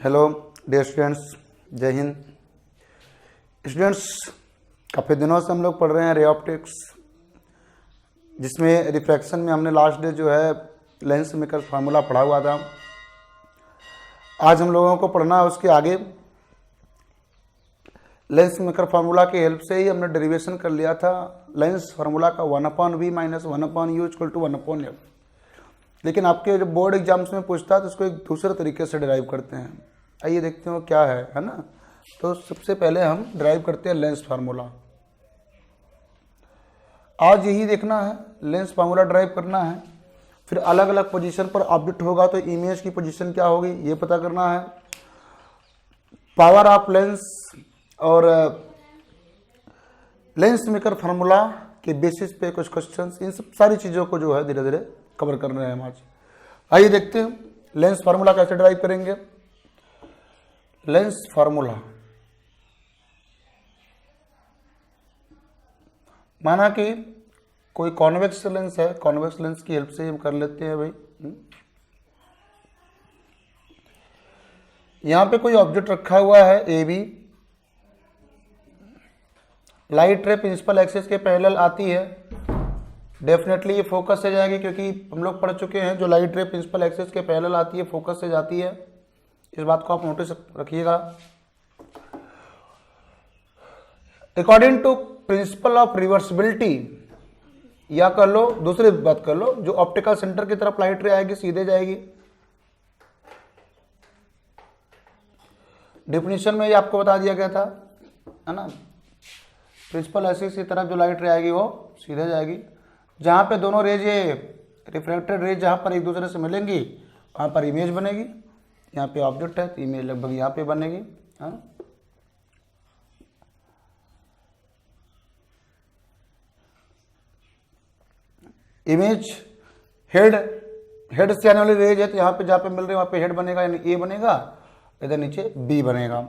Hello dear students, जय Hind. Students, काफ़ी दिनों से हम लोग पढ़ रहे हैं रे ऑप्टिक्स, जिसमें रिफ्रैक्शन में हमने लास्ट डे जो है लेंस मेकर फार्मूला पढ़ा हुआ था। आज हम लोगों को पढ़ना है उसके आगे। लेंस मेकर फार्मूला की हेल्प से ही हमने डेरिवेशन कर लिया था लेंस फार्मूला का 1/v minus 1/u equal to 1/f। लेकिन आपके जो बोर्ड एग्जाम्स में पूछता है तो इसको एक दूसरे तरीके से डिराइव करते हैं। आइए देखते हो क्या है ना। तो सबसे पहले हम डिराइव करते हैं लेंस फार्मूला। आज यही देखना है, लेंस फार्मूला डिराइव करना है। फिर अलग अलग पोजीशन पर ऑब्जेक्ट होगा तो इमेज की पोजीशन क्या होगी ये पता करना है। पावर ऑफ लेंस और लेंस मेकर फार्मूला के बेसिस पे कुछ क्वेश्चंस, इन सब सारी चीज़ों को जो है धीरे धीरे कवर कर रहे हैं हम आज। आइए देखते हैं लेंस फार्मूला कैसे डिराइव करेंगे। लेंस फार्मूला, माना कि कोई कॉन्वेक्स लेंस है, कॉन्वेक्स लेंस की हेल्प से हम कर लेते हैं भाई। यहां पे कोई ऑब्जेक्ट रखा हुआ है A B, light ray principal axis के पैरेलल आती है। डेफिनेटली ये फोकस से जाएगी, क्योंकि हम लोग पढ़ चुके हैं जो लाइट रे प्रिंसिपल एक्सिस के पैरेलल आती है फोकस से जाती है। इस बात को आप नोटिस रखिएगा। According to principle of reversibility, या कर लो दूसरी बात कर लो, जो ऑप्टिकल सेंटर की तरफ लाइट रे आएगी सीधे जाएगी। डिफिनीशन में ये आपको बता दिया गया था, है ना। प्रिंसिपल एक्सिस की तरफ जो लाइट रे आएगी वो सीधे जाएगी। जहां पे दोनों रेज, ये रिफ्लेक्टेड रेज जहां पर एक दूसरे से मिलेंगी वहां पर इमेज बनेगी। यहाँ पे ऑब्जेक्ट है तो इमेज लगभग यहाँ पे बनेगी, है। इमेज हेड से आने वाली रेज है तो यहाँ पे जहाँ पे मिल रही है वहाँ पे हेड बनेगा, यानी ए बनेगा, इधर नीचे बी बनेगा।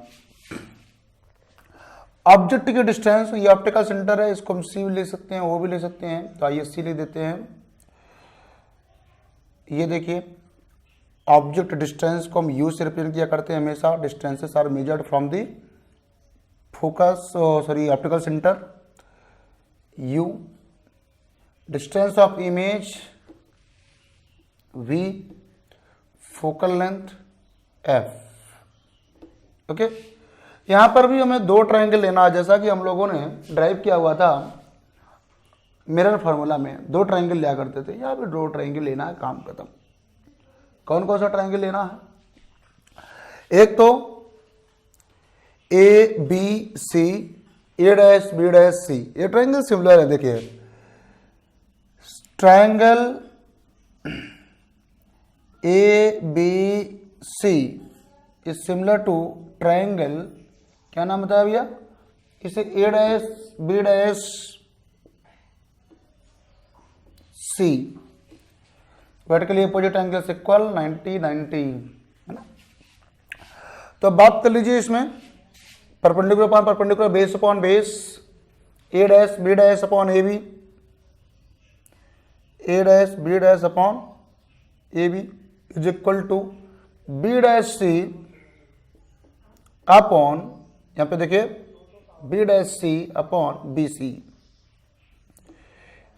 ऑब्जेक्ट की डिस्टेंस, ये ऑप्टिकल सेंटर है, इसको हम सी भी ले सकते हैं, वो भी ले सकते हैं, तो आइए सी ले देते हैं। ये देखिए ऑब्जेक्ट डिस्टेंस को हम यू से रिप्रेजेंट किया करते हैं हमेशा। Distances are measured from the focus, sorry optical centre u. Distance of image v, focal length f. Okay, यहां पर भी हमें दो ट्रायंगल लेना है, जैसा कि हम लोगों ने ड्राइव किया हुआ था मिरर फार्मूला में। दो ट्रायंगल लिया करते थे, यहाँ पे दो ट्रायंगल लेना है, काम खत्म। कौन कौन सा ट्रायंगल लेना है? एक तो A B C, A dash B dash C, ये ट्रायंगल सिमिलर है। देखिए triangle A B C is similar to triangle, क्या नाम बताया भैया इसे, A dash B dash C. Vertically opposite angles equal 90-90, है ना। तो अब बात कर लीजिए इसमें perpendicular upon perpendicular, base upon base, A dash B dash upon A B, A dash B dash upon A B is equal to B dash C upon, यहां पे देखिए B dash C upon B C.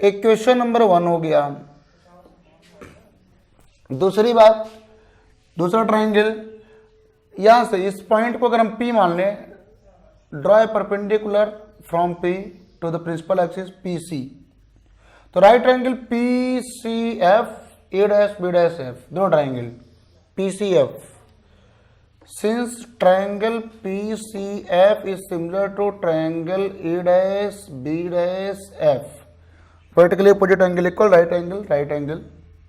Equation number 1 हो गया। दूसरी बात, दूसरा triangle, यहां से इस पॉइंट को अगर हम P मान लें, draw a perpendicular from P to the principal axis PC। तो right triangle PCF, A dash B dash F, दो triangle PCF। Since triangle PCF is similar to triangle A dash B dash F, vertically opposite angle equal right angle, right angle,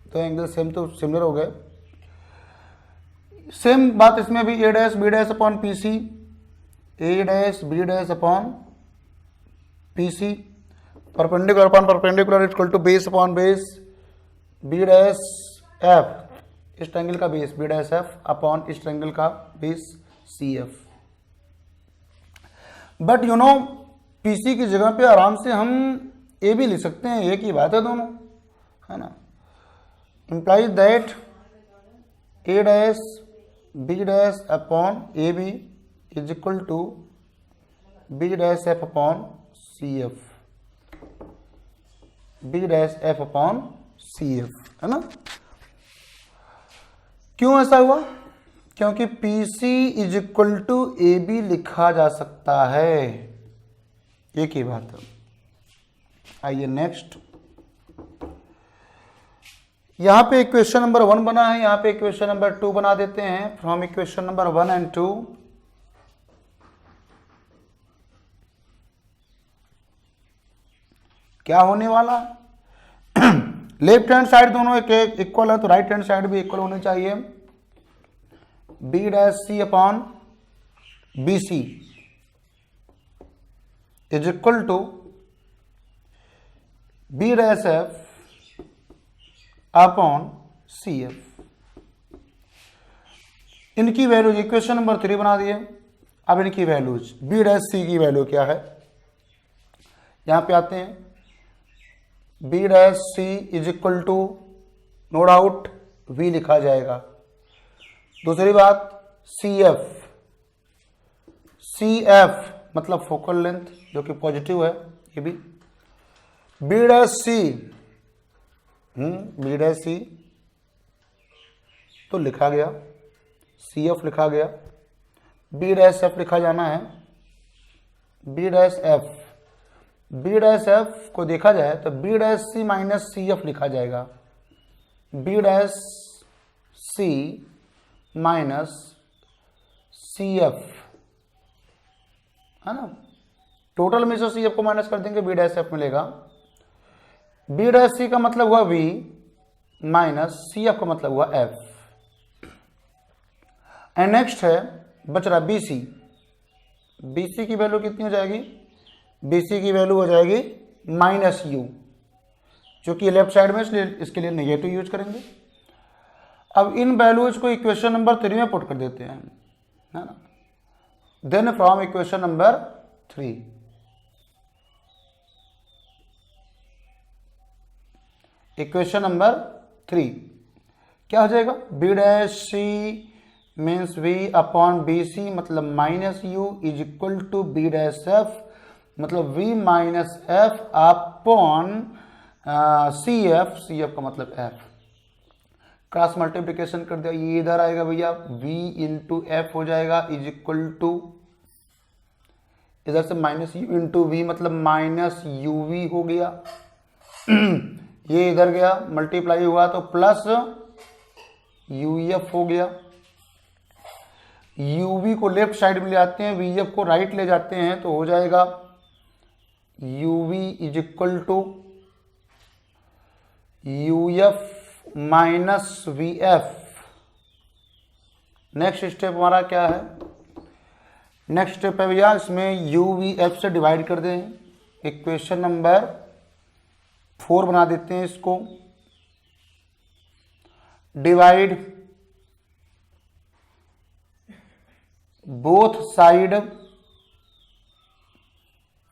तो angle same तो similar हो गए। Same बात इसमें भी, A dash B dash upon P C, A dash B dash upon P C, perpendicular upon perpendicular equal to base upon base, B dash F, इस triangle का base B dash F upon इस triangle का base C F. But you know PC की जगह पे आराम से हम ए भी लिख सकते हैं, एक ही बात है दोनों, है ना। implies that a dash B dash upon A B is equal to B dash F upon C F, B dash F upon C F, है ना। क्यों ऐसा हुआ? क्योंकि P C is equal to A B लिखा जा सकता है, एक ही बात है। आइए नेक्स्ट, यहां पे इक्वेशन नंबर 1 बना है, यहां पे इक्वेशन नंबर 2 बना देते हैं। फ्रॉम इक्वेशन नंबर 1 एंड 2 क्या होने वाला है? लेफ्ट हैंड साइड दोनों एक इक्वल है तो राइट हैंड साइड भी इक्वल होनी चाहिए। B dash C upon B C is equal to B dash F upon C F. इनकी वैल्यूज इक्वेशन नंबर 3 बना दिए। अब इनकी वैल्यूज बी डैश सी की वैल्यू क्या है, यहां पे आते हैं। B dash C is equal to no doubt v लिखा जाएगा। दूसरी बात सी एफ, सी एफ मतलब फोकल लेंथ जो कि पॉजिटिव है, ये भी। B dash C, B dash C तो लिखा गया, सी एफ लिखा गया, बी डैश एफ लिखा जाना है। B dash F, B dash F को देखा जाए तो B dash C minus C F लिखा जाएगा। B dash C minus C F, है ना। टोटल में से सी एफ को माइनस कर देंगे, बी डैश एफ मिलेगा। बी डैश सी का मतलब हुआ वी माइनस सी एफ का मतलब हुआ एफ। एंड नेक्स्ट है बच रहा बी सी। बी सी की वैल्यू कितनी हो जाएगी? बी सी की वैल्यू हो जाएगी माइनस यू, क्योंकि लेफ्ट साइड में इसलिए इसके लिए नेगेटिव यूज करेंगे। अब इन वैल्यूज को इक्वेशन नंबर 3 में पुट कर देते हैं, है ना। Then from equation number 3 equation number 3 क्या हो जाएगा? B dash C means v upon B C मतलब minus u is equal to B dash F मतलब v minus F upon C F, C F का मतलब एफ। क्रॉस मल्टीप्लिकेशन कर दिया, ये इधर आएगा भैया, v इंटू एफ हो जाएगा इज इक्वल टू, इधर से माइनस यू इंटू वी मतलब माइनस यू वी हो गया। ये इधर गया मल्टीप्लाई हुआ तो प्लस यू एफ हो गया। यू वी को लेफ्ट साइड में ले आते हैं, वी एफ को राइट ले जाते हैं तो हो जाएगा u v is equal to u F minus v F. Next step हमारा क्या है? नेक्स्ट स्टेप है भैया इसमें यू वी एफ से डिवाइड कर दें। इक्वेशन नंबर 4 बना देते हैं इसको। Divide both side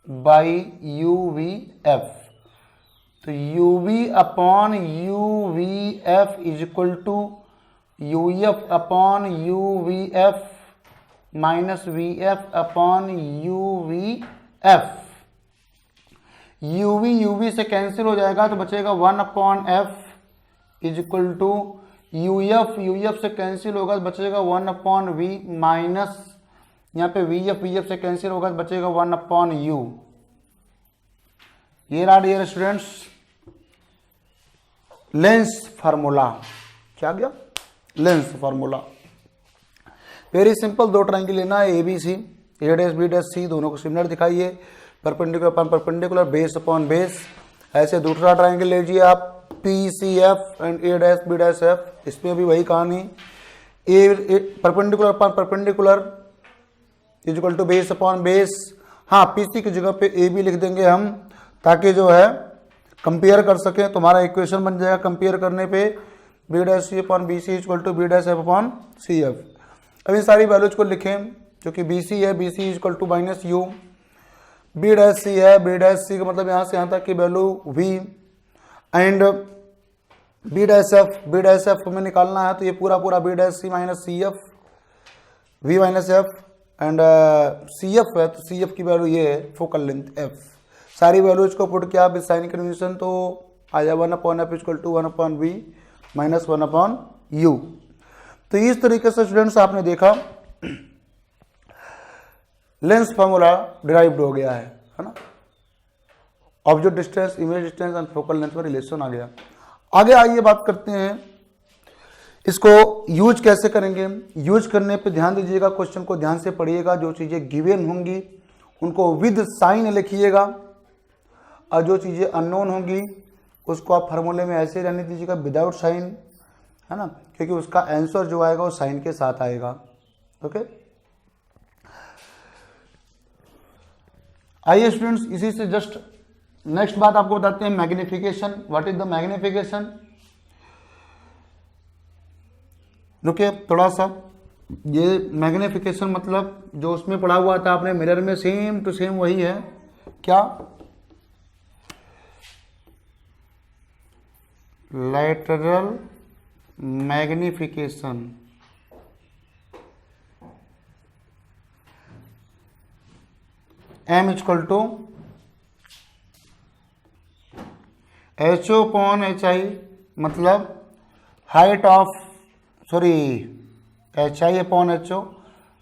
by u v F, तो u v upon u v F is equal to u F upon u v F minus v F upon u v F. U we से cancel हो जाएगा तो बचेगा 1 upon f is equal to u f से cancel होगा तो बचेगा 1 upon v minus यहाँ पे वी एफ से कैंसिल होगा तो बचेगा 1 अपॉन यू। ये रहा डियर स्टूडेंट्स लेंस फार्मूला। क्या गया? Lens formula. वेरी सिंपल, दो ट्रायंगल लेना है A B C, A dash B dash C, दोनों को सिमिलर दिखाइए, perpendicular upon perpendicular, base upon base. ऐसे दूसरा ट्रायंगल लीजिए आप P C F and A dash B dash F, इसमें भी वही कहानी, a perpendicular upon perpendicular is equal to base upon base. हाँ, पी सी की जगह पे ए बी लिख देंगे हम ताकि जो है कंपेयर कर सकें, तुम्हारा इक्वेशन बन जाएगा कंपेयर करने पे B dash C upon B C equal to B dash F upon C F. अब इन सारी वैल्यूज को लिखें, जो कि बी सी है, B C equal to minus u, B dash C है, बी डैश सी का मतलब यहाँ से यहाँ तक की value v, and B dash F में निकालना है तो ये पूरा पूरा B dash C minus C F v minus f and C F है, तो सी एफ की वैल्यू ये है फोकल लेंथ एफ। सारी वैल्यूज को पुट किया विद साइन कन्वेंशन तो आ जाए 1/f equal to 1/v minus 1/u। तो इस तरीके से स्टूडेंट्स आपने देखा लेंस फॉर्मूला डिराइव्ड हो गया है ना। Object distance, image distance and focal length में रिलेशन आ गया। आगे आइए बात करते हैं इसको यूज कैसे करेंगे। यूज करने पे ध्यान दीजिएगा, क्वेश्चन को ध्यान से पढ़िएगा। जो चीजें गिवन होंगी उनको विद साइन लिखिएगा और जो चीजें अननोन होंगी उसको आप फार्मूले में ऐसे रहने दीजिएगा विदाउट साइन, है ना, क्योंकि उसका आंसर जो आएगा वो साइन के साथ आएगा। ओके, आइए स्टूडेंट्स इसी से जस्ट नेक्स्ट बात आपको बताते हैं magnification. What is the magnification? रुकिए थोड़ा सा, ये मैग्निफिकेशन मतलब जो उसमें पढ़ा हुआ था आपने मिरर में सेम टू सेम वही है। क्या? Lateral magnification. m equal to HO upon HI, मतलब height of HI upon HO,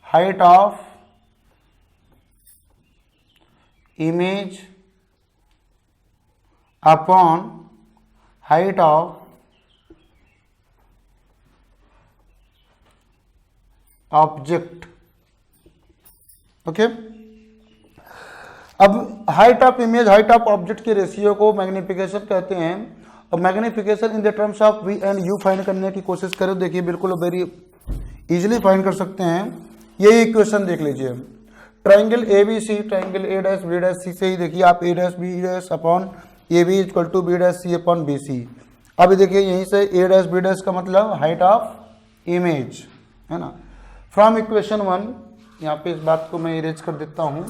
height of image upon height of object. Okay, अब height of image height of object के ratio को magnification कहते हैं। और magnification in the terms of v and u find करने की कोशिश करें, देखिए बिल्कुल वेरी इजीली फाइंड कर सकते हैं। ये इक्वेशन देख लीजिए, triangle A B C, triangle A dash B dash C से ही देखिए आप A dash B dash upon A B equal to B dash C upon B C. अभी देखिए यहीं से ए डैश बी डैश का मतलब हाइट ऑफ इमेज, है ना। फ्रॉम इक्वेशन 1, यहाँ पे इस बात को मैं इरेज कर देता हूँ।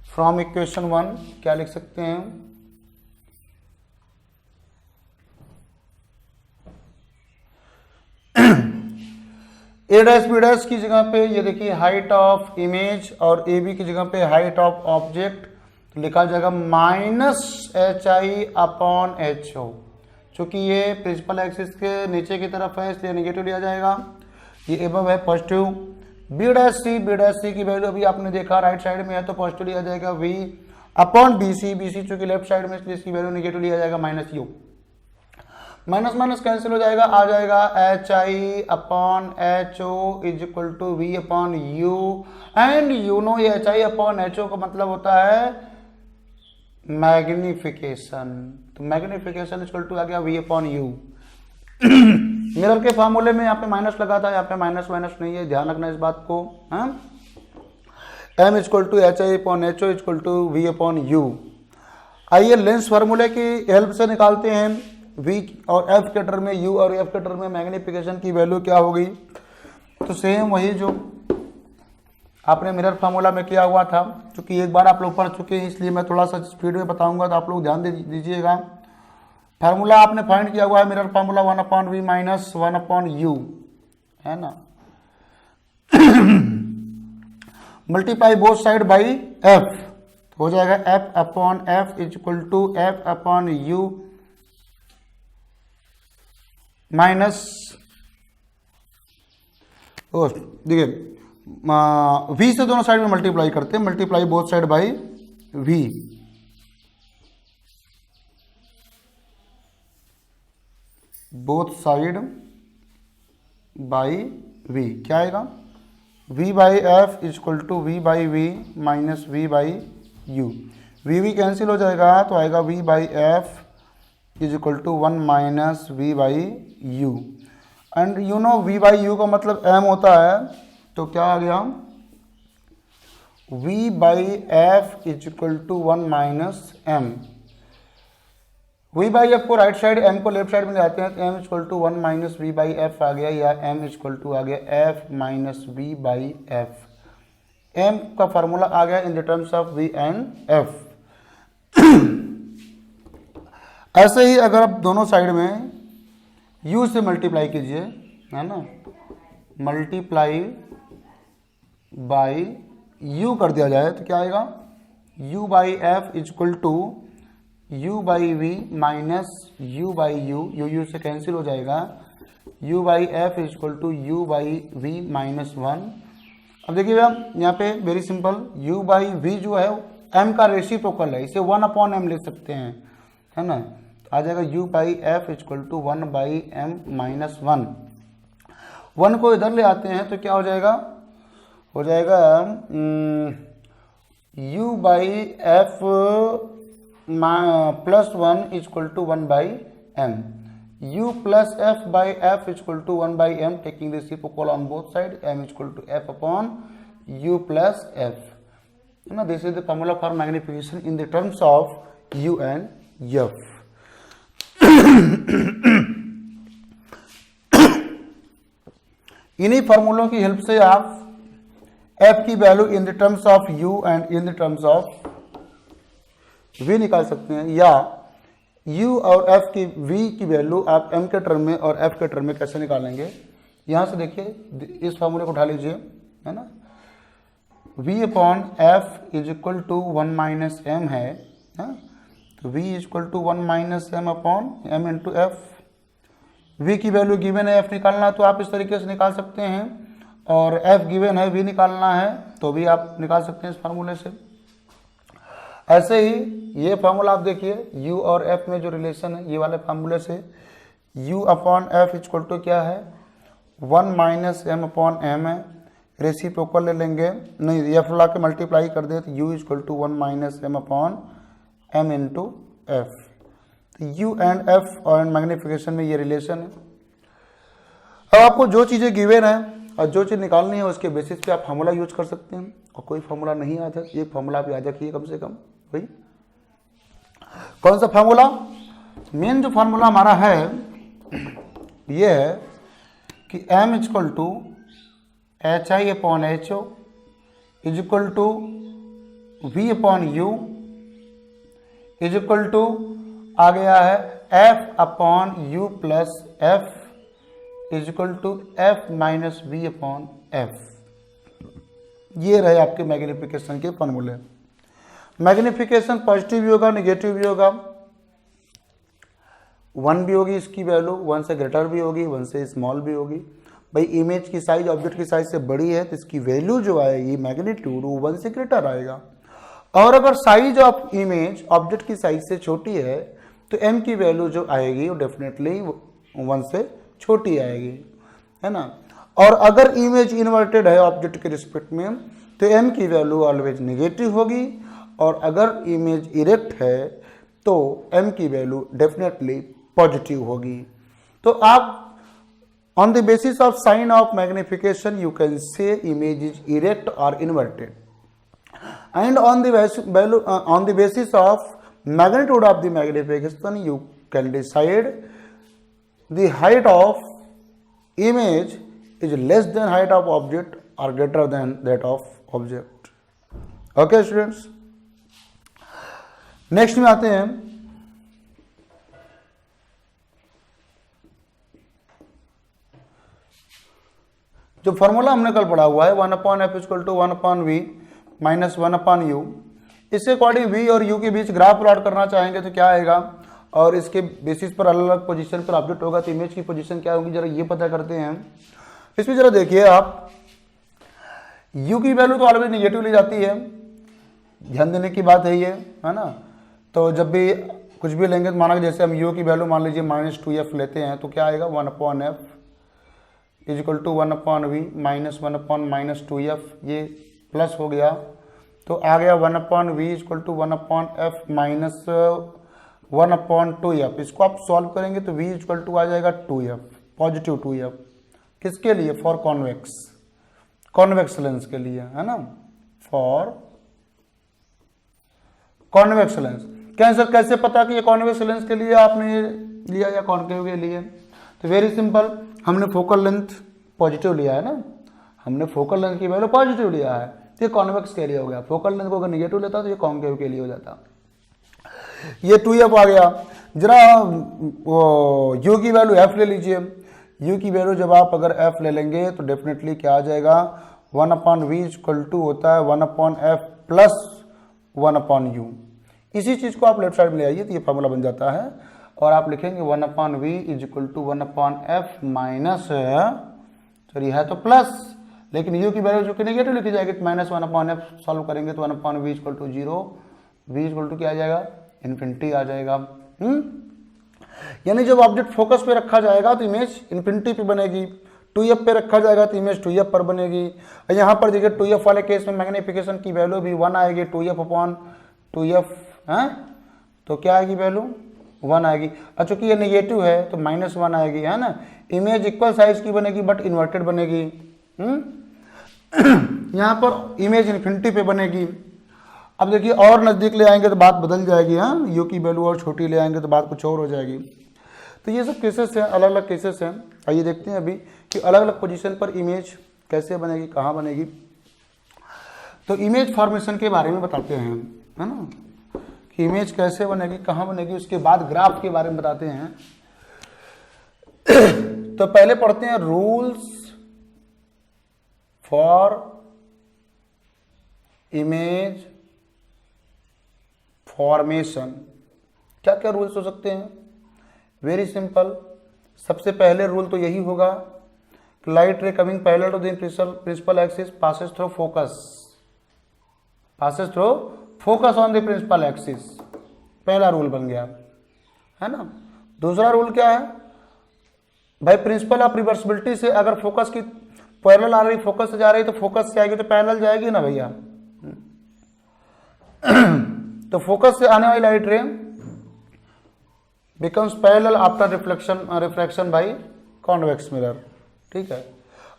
फ्रॉम इक्वेशन 1 क्या लिख सकते हैं? ए डैश बी डैश की जगह पे ये देखिए हाइट ऑफ इमेज और ए बी की जगह पे हाइट ऑफ ऑब्जेक्ट, तो लिखा जाएगा माइनस HI अपॉन HO। चूंकि ये प्रिंसिपल एक्सिस के नीचे की तरफ है इसलिए नेगेटिव लिया जाएगा, ये एबव है पॉजिटिव। बी डैश सी की वैल्यू अभी आपने देखा राइट साइड में है तो पॉजिटिव लिया जाएगा V अपॉन बी सी चूंकि लेफ्ट साइड में इसलिए इसकी वैल्यू नेगेटिव लिया जाएगा minus U। Minus minus cancel हो जाएगा, आ जाएगा HI upon HO is equal to V upon U and you know ये HI अपॉन HO का मतलब होता है मैग्निफिकेशन। तो मैग्निफिकेशन इक्वल टू आ गया V अपॉन U। मिरर के फार्मूले में यहाँ पे माइनस लगा था, यहाँ पे माइनस नहीं है, ध्यान रखना इस बात को। m equal to HI upon HO equal to V upon U। आइए लेंस फार्मूले की हेल्प से निकालते हैं V और F के टर्म में, U और F के टर्म में मैग्निफिकेशन की वैल्यू क्या होगी। तो सेम वही जो आपने मिरर फार्मूला में किया हुआ था, क्योंकि एक बार आप लोग पढ़ चुके हैं इसलिए मैं थोड़ा सा स्पीड में बताऊंगा तो आप लोग ध्यान दीजिएगा। फार्मूला आपने फाइंड किया हुआ है mirror formula 1/v minus 1/u, है ना। Multiply both side by f, हो जाएगा f upon f is equal to f upon u minus, देखिए v से दोनों साइड में मल्टीप्लाई करते हैं, multiply both side by v, both side by v क्या आएगा, v by F is equal to v by v minus v by u। v cancel हो जाएगा तो आएगा v by F is equal to 1 minus v by u and you no v by u का मतलब m होता है, तो क्या आ गया v by F is equal to 1 minus m। v by F को राइट साइड m को लेफ्ट साइड में ले आते हैं तो m equal to 1 minus v by F आ गया, या m इक्वल टू आ गया f minus v by F. m का फार्मूला आ गया in the terms of v and f। ऐसे ही अगर आप दोनों साइड में u से मल्टीप्लाई कीजिए, है ना, मल्टीप्लाई बाई u कर दिया जाए तो क्या आएगा, u by f is equal to u by v minus u by u से कैंसिल हो जाएगा, u by f is equal to u by v minus 1। अब देखिए भैया यहाँ पे very simple, u by v जो है m का रेसिप्रोकल है, इसे 1/m ले सकते हैं, है ना। आ जाएगा u by f is equal to 1/m minus 1। 1 को इधर ले आते हैं तो क्या हो जाएगा, u by f plus 1 is equal to 1/m, u plus f by f is equal to 1/m, taking the reciprocal on both side, m is equal to f upon u plus f, है ना। This is the formula for magnification in the terms of u and f। इन्हीं फॉर्मूलों की help से आप f की value in the terms of u and in the terms of v निकाल सकते हैं, या u और f की v की वैल्यू आप m के टर्म में और f के टर्म में कैसे निकालेंगे। यहां से देखिए इस फॉर्मूले को उठा लीजिए, है ना। v upon f is equal to 1 minus m है, तो v is equal to 1 minus m upon m into f. v की वैल्यू गिवन है, f निकालना तो आप इस तरीके से निकाल सकते हैं, और f गिवन है, v निकालना है तो भी आप निकाल सकते हैं इस फार्मूले से। ऐसे ही ये फार्मूला आप देखिए u और f में जो रिलेशन है, ये वाले फार्मूले से u upon f equal to क्या है, 1 माइनस एम अपॉन एम है, रेसिप्रोकल ले लेंगे, नहीं एफ ला के मल्टीप्लाई कर दे तो u equal to 1 minus m upon m into f. तो u एंड f और मैग्निफिकेशन में ये रिलेशन है। अब आपको जो चीज़ें गिवन है और जो चीज़ निकालनी है उसके बेसिस पे आप फार्मूला यूज कर सकते हैं, और कोई फार्मूला नहीं आ जाए, एक फार्मूला भी आ जाए कम से कम। भाई कौन सा फार्मूला, मेन जो फार्मूला हमारा है ये है कि m equal to H I upon H O is equal to V upon U is equal to आ गया है f upon U plus F is equal to F minus V upon F. ये रहे आपके मैग्निफिकेशन के फॉर्मूले। Magnification positive भी होगा, नेगेटिव भी होगा, 1 भी होगी इसकी वैल्यू, 1 से ग्रेटर भी होगी, 1 से स्मॉल भी होगी। भाई इमेज की साइज ऑब्जेक्ट की साइज से बड़ी है तो इसकी वैल्यू जो आएगी मैग्नीट्यूड वो 1 से ग्रेटर आएगा, और अगर साइज ऑफ इमेज ऑब्जेक्ट की साइज से छोटी है तो m की वैल्यू जो आएगी वो डेफिनेटली 1 से छोटी आएगी, है ना। और अगर इमेज इन्वर्टेड है ऑब्जेक्ट के रिस्पेक्ट में तो m की वैल्यू ऑलवेज नेगेटिव होगी, और अगर इमेज इरेक्ट है तो m की वैल्यू डेफिनेटली पॉजिटिव होगी। तो आप on the basis of sign of magnification you can say image is erect और inverted, and on the basis of magnitude of the magnification you can decide the height of image is less than height of object or greater than that of object. Okay students, next में आते हैं जो formula हमने कल पढ़ा हुआ है 1 upon f equal to 1 upon v minus 1 upon u. इसके अकॉर्डिंग v और u के बीच ग्राफ प्लॉट करना चाहेंगे तो क्या आएगा, और इसके बेसिस पर अलग अलग पोजीशन पर ऑब्जेक्ट होगा तो इमेज की पोजीशन क्या होगी, जरा ये पता करते हैं। इसमें जरा देखिए आप, u की वैल्यू तो ऑलवेज नेगेटिव ली जाती है, ध्यान देने की बात है ये, है ना। तो जब भी कुछ भी लेंगे तो माना जैसे हम u की वैल्यू मान लीजिए -2f लेते हैं तो क्या आएगा 1 upon f is equal to 1 upon v minus 1 upon -2f, ये प्लस हो गया तो आ गया 1 upon v equal to 1 upon f minus 1 upon 2f। इसको आप सॉल्व करेंगे तो v इक्वल टू आ जाएगा 2f, पॉजिटिव 2f। किसके लिए, फॉर कॉन्वेक्स लेंस के लिए, है ना, फॉर कॉन्वेक्स लेंस। कैंसर कैसे पता कि ये कॉन्वेक्स लेंस के लिए आपने लिया या कॉन्केव के लिए, तो वेरी सिंपल, हमने फोकल लेंथ पॉजिटिव लिया है ना, हमने फोकल लेंथ की वैल्यू पॉजिटिव लिया है तो ये कॉन्वेक्स के लिए हो गया। फोकल लेंथ को अगर निगेटिव लेता तो ये कॉन्केव के लिए हो जाता। ये 2f आ गया। जरा वो u की वैल्यू f ले लीजिए, u की वैल्यू जब आप अगर f ले लेंगे तो डेफिनेटली क्या आ जाएगा, 1/v इक्वल टू होता है 1/f प्लस 1/u। इसी चीज़ को आप लेफ्ट साइड में ले आइए तो ये फॉर्मूला बन जाता है और आप लिखेंगे 1/v is equal to 1/f minus, sorry है तो प्लस, लेकिन u की वैल्यू जो कि नेगेटिव लिखी जाएगी तो माइनस 1/f सॉल्व करेंगे तो 1/v equal to 0, v equal to क्या आ जाएगा, इन्फिनिटी आ जाएगा। यानी जब ऑब्जेक्ट फोकस पे रखा जाएगा तो इमेज इन्फिनिटी पे बनेगी, 2f पे रखा जाएगा तो इमेज 2f पर बनेगी। और यहाँ पर देखिए 2f वाले केस में मैग्निफिकेशन की वैल्यू भी 1 आएगी, 2f है तो क्या आएगी वैल्यू 1 आएगी। और चूंकि ये नेगेटिव है तो -1 आएगी, है ना। इमेज इक्वल साइज की बनेगी बट इन्वर्टेड बनेगी। यहाँ पर इमेज इन्फिनिटी पे बनेगी। अब देखिए और नज़दीक ले आएंगे तो बात बदल जाएगी, हाँ, यू की वैल्यू और छोटी ले आएंगे तो बात कुछ और हो जाएगी। तो ये सब केसेस हैं, अलग अलग केसेस हैं। आइए देखते हैं अभी कि अलग अलग पोजीशन पर इमेज कैसे बनेगी, कहाँ बनेगी। तो इमेज फॉर्मेशन के बारे में बताते हैं, है ना, कि इमेज कैसे बनेगी, कहाँ बनेगी, उसके बाद ग्राफ के बारे में बताते हैं। तो पहले पढ़ते हैं रूल्स फॉर इमेज फॉर्मेशन। क्या क्या रूल्स हो सकते हैं, वेरी सिंपल। सबसे पहले रूल तो यही होगा कि light ray coming parallel to the principal axis passes through focus on the principal axis. पहला रूल बन गया, है ना। दूसरा रूल क्या है भाई, प्रिंसिपल ऑफ रिवर्सिबिलिटी से अगर फोकस की पैरेलल आ रही, फोकस से जा रही तो फोकस से आएगी तो पैरेलल जाएगी ना भैया। तो फोकस से आने वाली लाइट रे becomes parallel after reflection by convex mirror, ठीक है।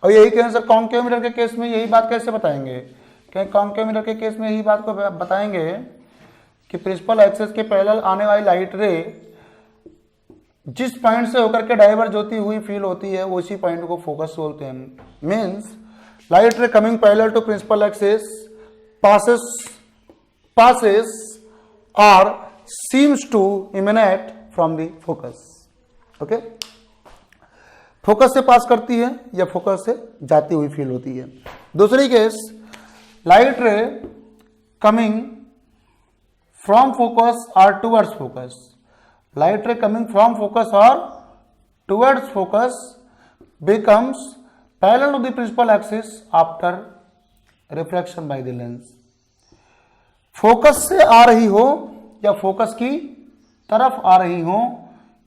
और यही कहें सर कॉन्केव मिरर के केस में यही बात कैसे बताएंगे, क्या कॉन्केव मिरर के केस में यही बात को बताएंगे कि प्रिंसिपल एक्सिस के पैरेलल आने वाली लाइट रे जिस पॉइंट से होकर के डाइवर्ज होती हुई फील होती है उसी पॉइंट को फोकस बोलते हैं। Means light ray coming parallel to principal axis passes or seems to emanate from the focus, okay? Focus से पास करती है या फोकस से जाती हुई फील होती है। दूसरी case light ray coming from focus और towards focus, light ray coming from focus और towards focus becomes parallel to the principal axis after refraction by the lens। Focus से आ रही हो या फोकस की तरफ आ रही हो,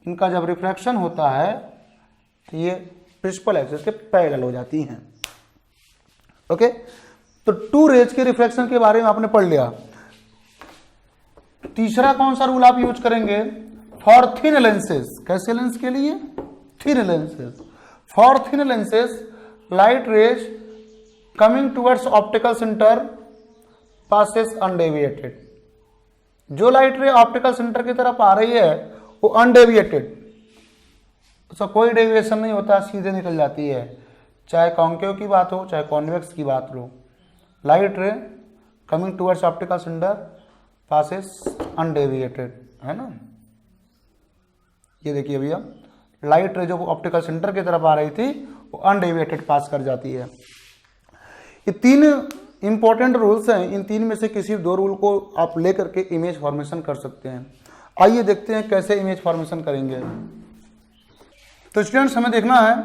इनका जब रिफ्रैक्शन होता है तो ये प्रिंसिपल एक्सिस के पैरेलल हो जाती हैं, ओके। तो टू रेज के रिफ्रैक्शन के बारे में आपने पढ़ लिया। तीसरा कौन सा रूल आप यूज करेंगे, फॉर थिन लेंसेज। कैसे लेंस के लिए, thin lenses. For thin lenses light rays coming towards optical centre passes undeviated. जो लाइट रे ऑप्टिकल सेंटर की तरफ आ रही है वो अनडेविएटेड, उसका कोई डेविएशन नहीं होता, सीधे निकल जाती है। चाहे कॉन्केव की बात हो चाहे कॉन्वेक्स की बात हो, light ray coming towards optical centre passes undeviated, है ना। ये देखिए भैया, लाइट रे जो ऑप्टिकल सेंटर की तरफ आ रही थी वो अनडेविएटेड पास कर जाती है। ये तीन इंपॉर्टेंट रूल्स हैं, इन तीन में से किसी दो रूल को आप लेकर के इमेज फॉर्मेशन कर सकते हैं। आइए देखते हैं कैसे इमेज फॉर्मेशन करेंगे। तो स्टूडेंट्स हमें देखना है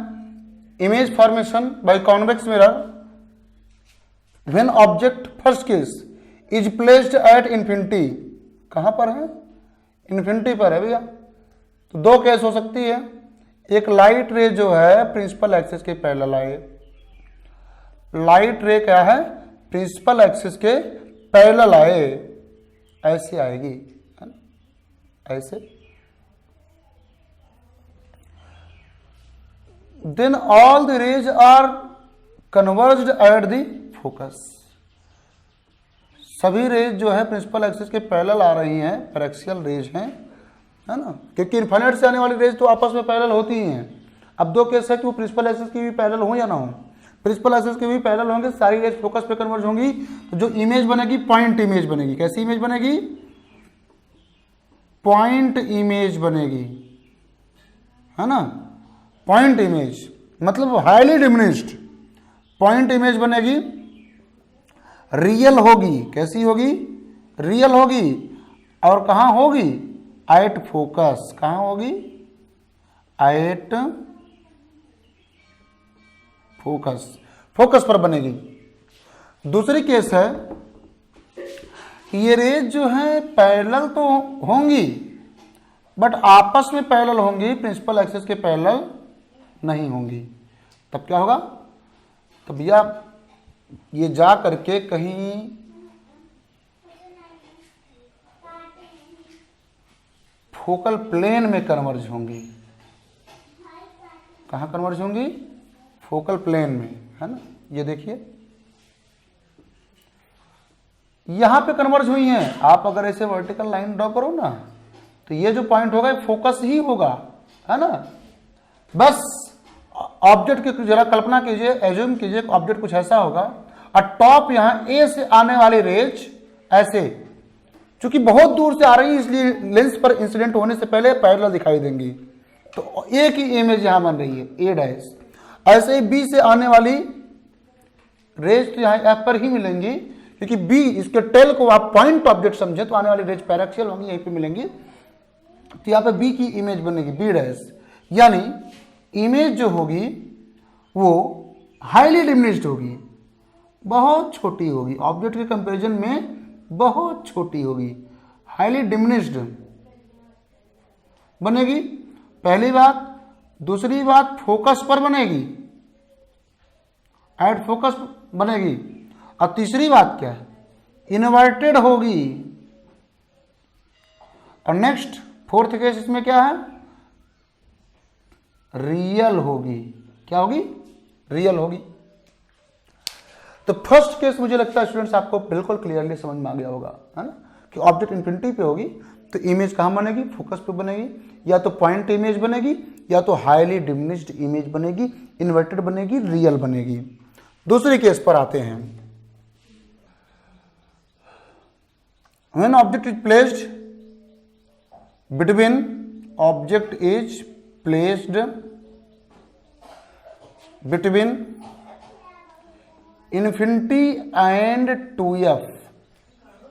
image formation by convex mirror when object first case is placed at infinity. कहां पर है, इन्फिनिटी पर है भैया। तो दो केस हो सकती है, एक लाइट रे जो है प्रिंसिपल एक्सिस के पैरेलल आए, लाइट रे क्या है प्रिंसिपल एक्सिस के पैरेलल आए, ऐसे आएगी, है ना, ऐसे। Then all the rays are converged at the focus. सभी रेज जो है प्रिंसिपल एक्सिस के पैरेलल आ रही हैं, पैरेक्सियल रेज हैं, है ना, क्योंकि इन्फिनिट से आने वाली रेज तो आपस में पैरेलल होती ही हैं। अब दो केस है कि वो प्रिंसिपल एक्सिस की भी पैरेलल हो या ना हो, प्रिंसिपल एक्सिस के भी पैरेलल होंगे, सारी रेज फोकस पे कन्वर्ज होंगी, तो जो इमेज बनेगी पॉइंट इमेज बनेगी। कैसी इमेज बनेगी, पॉइंट इमेज बनेगी, है ना। पॉइंट इमेज मतलब हाईली डिमिनिश्ड पॉइंट इमेज बनेगी, रियल होगी। कैसी होगी? रियल होगी। और कहां होगी? At focus. कहां होगी? एट फोकस, फोकस पर बनेगी। दूसरी केस है, ये रेज जो है पैरेलल तो होंगी बट आपस में पैरेलल होंगी, प्रिंसिपल एक्सिस के पैरेलल नहीं होंगी। तब क्या होगा? तो भैया ये जा करके कहीं फोकल प्लेन में कन्वर्ज होंगी। कहां कन्वर्ज होंगी? फोकल प्लेन में, है ना। ये देखिए यहां पे कन्वर्ज हुई हैं। आप अगर ऐसे वर्टिकल लाइन ड्रॉ करो ना तो ये जो पॉइंट होगा फोकस ही होगा, है ना। बस ऑब्जेक्ट की जरा कल्पना कीजिए, एज्यूम कीजिए ऑब्जेक्ट कुछ ऐसा होगा और टॉप यहां ए से आने वाली रेज ऐसे, चूंकि बहुत दूर से आ रही है इसलिए लेंस पर इंसिडेंट होने से पहले पैरेलल दिखाई देंगी, तो ए की इमेज यहां बन रही है, ए डैश। ऐसे ही बी से आने वाली रेज तो यहां एफ पर ही मिलेंगी, क्योंकि बी इसके टेल को आप पॉइंट ऑब्जेक्ट समझे तो आने वाली रेज पैराक्सियल होंगी, यहीं पे मिलेंगी। तो यहां पे बी की इमेज बनेगी, बी डैश। यानी इमेज जो होगी वो हाईली डिमिनिश्ड होगी, बहुत छोटी होगी, ऑब्जेक्ट के कंपैरिजन में बहुत छोटी होगी, हाईली डिमिनिश्ड बनेगी। पहली बात। दूसरी बात, फोकस पर बनेगी, एट फोकस बनेगी। और तीसरी बात क्या है? इन्वर्टेड होगी। और नेक्स्ट फोर्थ केस इसमें क्या है? रियल होगी। क्या होगी? रियल होगी। तो फर्स्ट केस मुझे लगता है स्टूडेंट्स आपको बिल्कुल क्लियरली समझ में आ गया होगा, है ना, कि ऑब्जेक्ट इंफिनिटी पे होगी तो इमेज कहां बनेगी? फोकस पे बनेगी। या तो पॉइंट इमेज बनेगी या तो हाईली डिमिनिश्ड इमेज बनेगी, इन्वर्टेड बनेगी, रियल बनेगी। दूसरी केस पर आते हैं। When object is placed between infinity and 2f,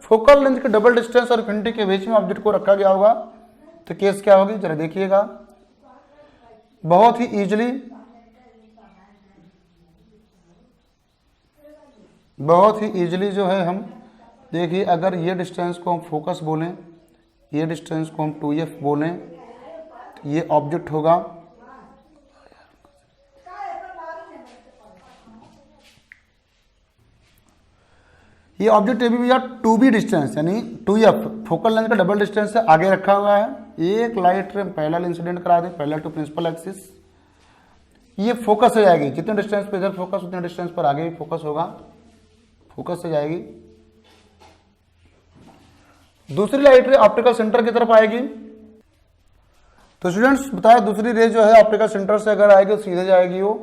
focal length के डबल डिस्टेंस और इन्फिनिटी के बीच में ऑब्जेक्ट को रखा गया होगा, तो केस क्या होगी जरा देखिएगा। बहुत ही इजीली जो है हम देखिए, अगर ये डिस्टेंस को हम फोकस बोलें, ये डिस्टेंस को हम 2f बोलें, तो ये ऑब्जेक्ट होगा ये ऑब्जेक्ट अभी भैया 2b डिस्टेंस यानी 2f फोकल लेंथ का डबल डिस्टेंस से आगे रखा हुआ है। एक लाइट रे पैरेलल इंसिडेंट करा दें, पैरेलल टू प्रिंसिपल एक्सिस, ये फोकस हो जाएगी। जितने डिस्टेंस पे इधर फोकस उतने डिस्टेंस पर आगे भी फोकस होगा, फोकस हो जाएगी। दूसरी लाइट रे ऑप्टिकल सेंटर की तरफ आएगी। तो स्टूडेंट्स बताया दूसरी रे जो है ऑप्टिकल सेंटर से अगर आएगी तो सीधे जाएगी वो।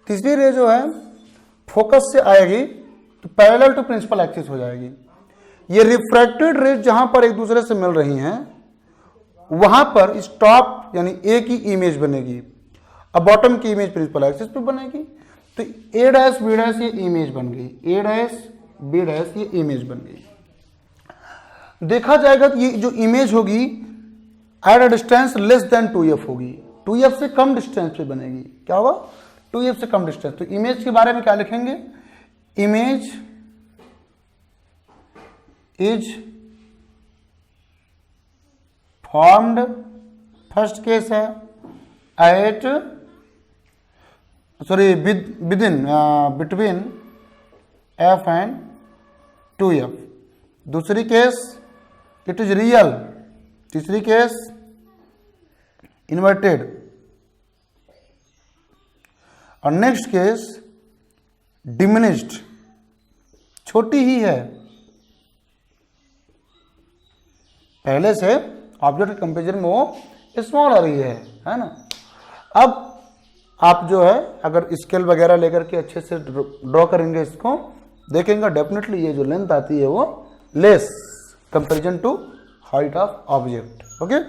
तीसरी रे जो है फोकस से आएगी तो पैरेलल टू प्रिंसिपल एक्सिस हो जाएगी। ये रिफ्रैक्टेड रेज जहां पर एक दूसरे से मिल रही हैं वहां पर इस टॉप यानी ए की इमेज बनेगी, अब बॉटम की इमेज प्रिंसिपल एक्सिस पे बनेगी। तो ए डैश बी डैश ये इमेज बन गई, ए डैश बी डैश ये इमेज बन गई। देखा जाएगा कि ये जो इमेज होगी at a distance less than 2f होगी, 2f से कम डिस्टेंस पे बनेगी। क्या होगा? 2f से कम डिस्टेंस। तो इमेज के बारे में क्या लिखेंगे? Image is formed, first case है at between f and 2f। दूसरी केस इट इज रियल, तीसरी केस इन्वर्टेड, और नेक्स्ट केस डिमिनिश्ड, छोटी ही है, पहले से ऑब्जेक्ट के कंपेरिजन में वो स्मॉल आ रही है ना। अब आप जो है अगर स्केल वगैरह लेकर के अच्छे से ड्रॉ करेंगे, इसको देखेंगे डेफिनेटली ये जो लेंथ आती है वो less comparison to height of object. Okay,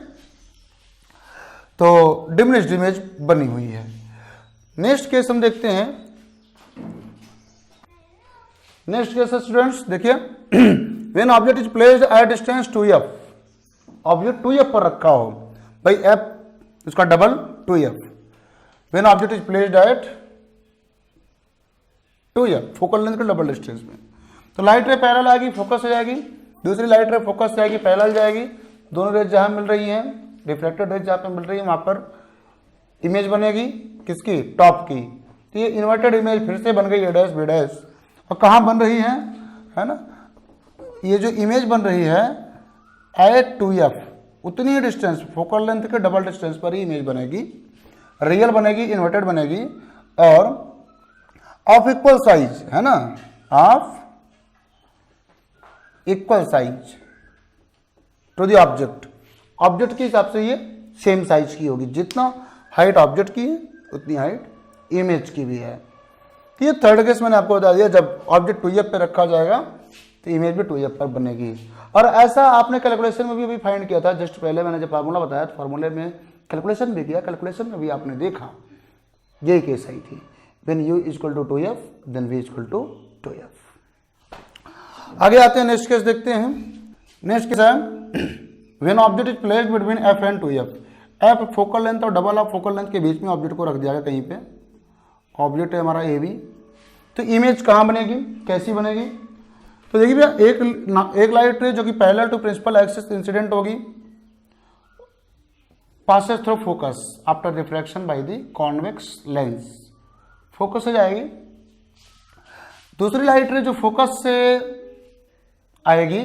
तो डिमिनिश्ड इमेज बनी हुई है। नेक्स्ट केस हम देखते हैं। नेक्स्ट केस स्टूडेंट्स देखिए, when object is placed at distance 2f, object 2f पर रखा हो, भाई f उसका double 2f, when object is placed at 2f, focal length के डबल डिस्टेंस में, तो लाइट रे पैरेलल आएगी, फोकस हो जाएगी, दूसरी लाइट रे फोकस जाएगी, पैरेलल जाएगी, दोनों रेज जहां मिल रही हैं, रिफ्लेक्टेड रेज जहां पे मिल रही है वहां पर इमेज बनेगी किसकी, टॉप की। तो ये इन्वर्टेड इमेज फिर से बन गई a डैश b डैश, और कहाँ बन रही है ना, ये जो इमेज बन रही है एट 2f, उतनी ही डिस्टेंस, फोकल लेंथ के डबल डिस्टेंस पर ही इमेज बनेगी, रियल बनेगी, इन्वर्टेड बनेगी, और ऑफ इक्वल साइज है ना, of equal size to the object, object के हिसाब से ये सेम साइज की होगी, जितना हाइट ऑब्जेक्ट की है उतनी हाइट इमेज की भी है। तो ये थर्ड केस मैंने आपको बता दिया, जब ऑब्जेक्ट 2f पे रखा जाएगा तो इमेज भी 2f पर बनेगी। और ऐसा आपने कैलकुलेशन में भी अभी फाइंड किया था, जस्ट पहले मैंने जब फार्मूला बताया तो फार्मूले में कैलकुलेशन भी किया, कैलकुलेशन में भी आपने देखा यही केस आई थी, when u equal to 2f then v equal to 2f। आगे आते हैं, नेक्स्ट केस देखते हैं। नेक्स्ट केस है when object is placed between f and 2f, f focal length और डबल ऑफ फोकल लेंथ के बीच में ऑब्जेक्ट को रख दिया गया कहीं पे, ऑब्जेक्ट है हमारा ए बी, तो इमेज कहाँ बनेगी, कैसी बनेगी, तो देखिए भैया एक लाइट रे जो कि parallel to principal axis incident होगी, passes through focus after refraction by the convex lens, focus हो जाएगी। दूसरी लाइट रे जो फोकस से आएगी,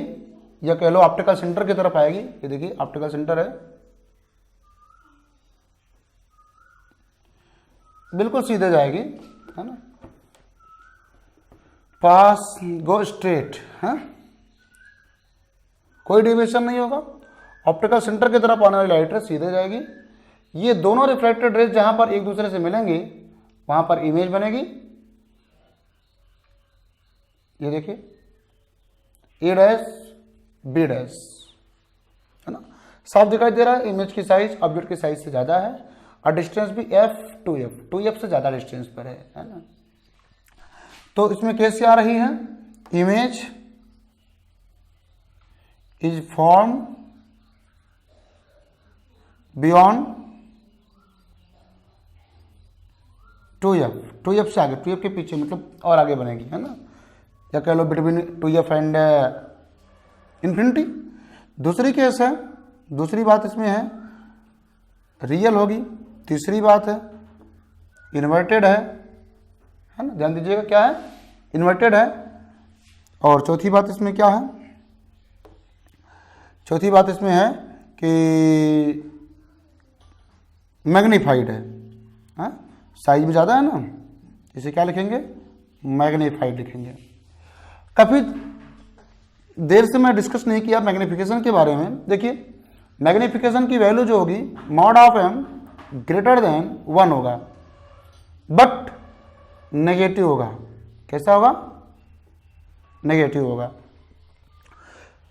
या कह लो ऑप्टिकल सेंटर की तरफ आएगी, ये देखिए ऑप्टिकल सेंटर है, बिल्कुल सीधे जाएगी है ना, पास गो स्ट्रेट है, कोई डिविएशन नहीं होगा, ऑप्टिकल सेंटर की तरफ आने वाली लाइट रे सीधे जाएगी। ये दोनों रिफ्लेक्टेड रेज जहां पर एक दूसरे से मिलेंगी वहां पर इमेज बनेगी, ये देखिए ए डैश बी डैश है ना, साफ दिखाई दे रहा है, इमेज की साइज ऑब्जेक्ट की साइज से ज्यादा है, और डिस्टेंस भी f2f से ज्यादा डिस्टेंस पर है ना। तो इसमें कैसे आ रही है, image is form beyond 2f से आगे, 2f के पीछे मतलब और आगे बनेगी है ना, या कह लो बिटवीन 2f एंड इन्फिनिटी। दूसरी केस है, दूसरी बात इसमें है रियल होगी, तीसरी बात है इन्वर्टेड है ना, ध्यान दीजिएगा क्या है, इन्वर्टेड है, और चौथी बात इसमें क्या है, चौथी बात इसमें है कि मैग्नीफाइड है, साइज में ज़्यादा है ना, इसे क्या लिखेंगे, मैग्नीफाइड लिखेंगे। काफ़ी देर से मैं डिस्कस नहीं किया मैग्नीफिकेशन के बारे में। देखिए मैग्नीफिकेशन की वैल्यू जो होगी mod of m greater than 1 होगा, बट नेगेटिव होगा। कैसा होगा, नेगेटिव होगा।